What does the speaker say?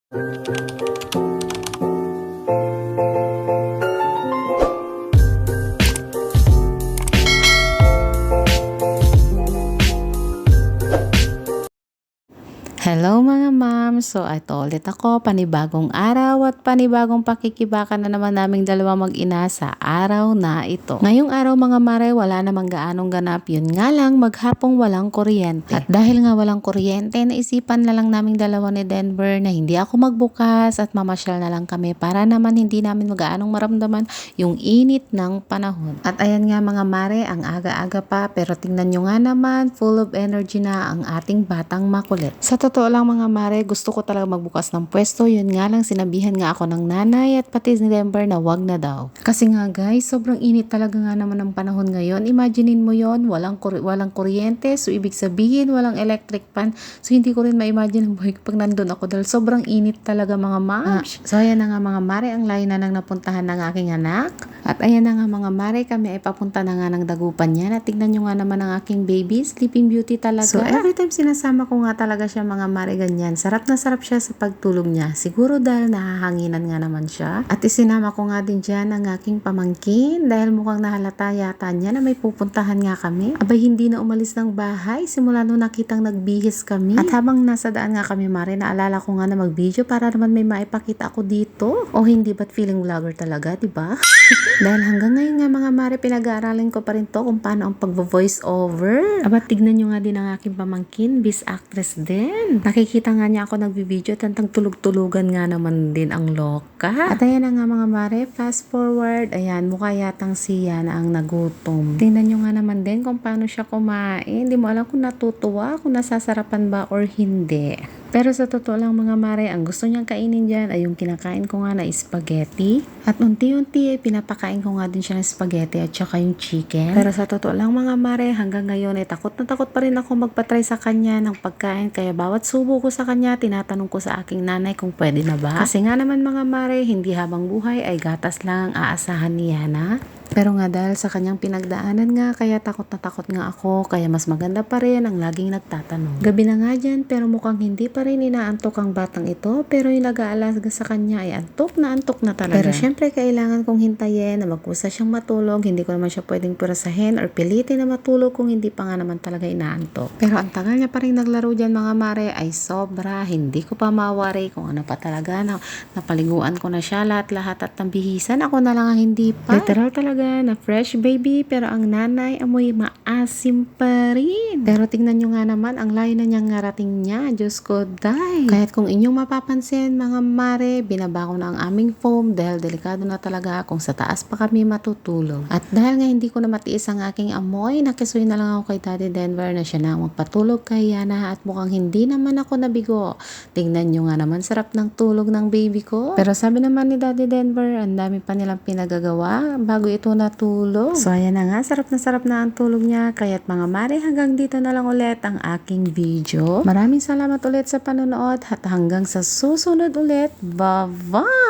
Hello mga ma'am! So ito ulit ako, panibagong araw at panibagong pakikibaka na naman naming dalawa mag-ina sa araw na ito. Ngayong araw mga mare, wala namang gaanong ganap, yun nga lang maghapong walang kuryente. At dahil nga walang kuryente, naisipan na lang naming dalawa ni Denver na hindi ako magbukas at mamasyal na lang kami para naman hindi namin magaanong maramdaman yung init ng panahon. At ayan nga mga mare, ang aga-aga pa pero tingnan nyo nga naman, full of energy na ang ating batang makulit. Sa totoo lang mga mare, gusto ko talaga magbukas ng pwesto. Yun nga lang, sinabihan nga ako ng nanay at pati ni Denver na wag na daw. Kasi nga guys, sobrang init talaga nga naman ng panahon ngayon. Imaginein mo yon, walang kuryente. So ibig sabihin, walang electric fan. So hindi ko rin ma-imagine ang buhay pag nandun ako dahil sobrang init talaga mga ma'ams. So ayan na nga mga mare, ang layo na nang napuntahan ng aking anak. At ayan na nga mga mare, kami ay papunta na nga ng dagupan niya. At tignan nyo nga naman ang aking baby, Sleeping Beauty talaga. So every time sinasama ko nga talaga siya mga mare ganyan. Sarap na sarap siya sa pagtulog niya. Siguro dahil nahahanginan nga naman siya. At isinama ko nga din dyan ang aking pamangkin dahil mukhang nahalata yata niya na may pupuntahan nga kami. Abay hindi na umalis ng bahay simula nung nakitang nagbihis kami. At habang nasa daan nga kami mare, naalala ko nga na mag-video para naman may maipakita ako dito. O hindi ba't feeling vlogger talaga, diba? Dahil hanggang ngayon nga mga mare, pinag-aaralan ko pa rin to kung paano ang pag-voice over. Aba, tignan nyo nga din ang aking pamangkin, bis actress din. Nakikita nga niya ako nag-video, tantang tulog-tulugan nga naman din ang loka. At ayan na nga mga mare, fast forward, ayan, mukha yatang siya na ang nagutom. Tingnan nyo nga naman din kung paano siya kumain. Hindi mo alam kung natutuwa, kung nasasarapan ba or hindi. Pero sa totoo lang mga mare, ang gusto niyang kainin dyan ay yung kinakain ko nga na spaghetti. At unti-unti ay pinapakain ko nga din siya ng spaghetti at saka yung chicken. Pero sa totoo lang mga mare, hanggang ngayon ay takot na takot pa rin ako magpatry sa kanya ng pagkain. Kaya bawat subo ko sa kanya, tinatanong ko sa aking nanay kung pwede na ba. Kasi nga naman mga mare, hindi habang buhay ay gatas lang ang aasahan niya na. Pero nga dahil sa kanyang pinagdaanan nga, kaya takot na takot nga ako. Kaya mas maganda pa rin ang laging nagtatanong. Gabi na nga dyan, pero mukhang hindi pa rin inaantok ang batang ito. Pero yung nag-aalaga sa kanya ay antok na talaga. Pero syempre kailangan kong hintayin na magkusa siyang matulog. Hindi ko naman siya pwedeng purasahin or pilitin na matulog kung hindi pa nga naman talaga inaantok. Pero ang tagal niya pa rin naglaro dyan mga mare ay sobra. Hindi ko pa mawari kung ano pa talaga. Napaliguan ko na siya lahat-lahat at nambihisan. Ako na lang ang hindi pa. Literal talaga na fresh baby, pero ang nanay amoy maasim pa rin. Pero tingnan nyo nga naman, ang layo na niyang ngarating niya. Diyos ko, day. Kaya't kung inyong mapapansin mga mare, binaba ko na ang aming foam dahil delikado na talaga kung sa taas pa kami matutulog. At dahil nga hindi ko na matiis ang aking amoy, nakisuy na lang ako kay Daddy Denver na siya na magpatulog kay Yana at mukhang hindi naman ako nabigo. Tingnan nyo nga naman, sarap ng tulog ng baby ko. Pero sabi naman ni Daddy Denver, ang dami pa nilang pinagagawa bago ito natulog. So ayan na nga, sarap na ang tulog niya. Kaya't mga mare, hanggang dito na lang ulit ang aking video. Maraming salamat ulit sa panonood at hanggang sa susunod ulit. Bye-bye!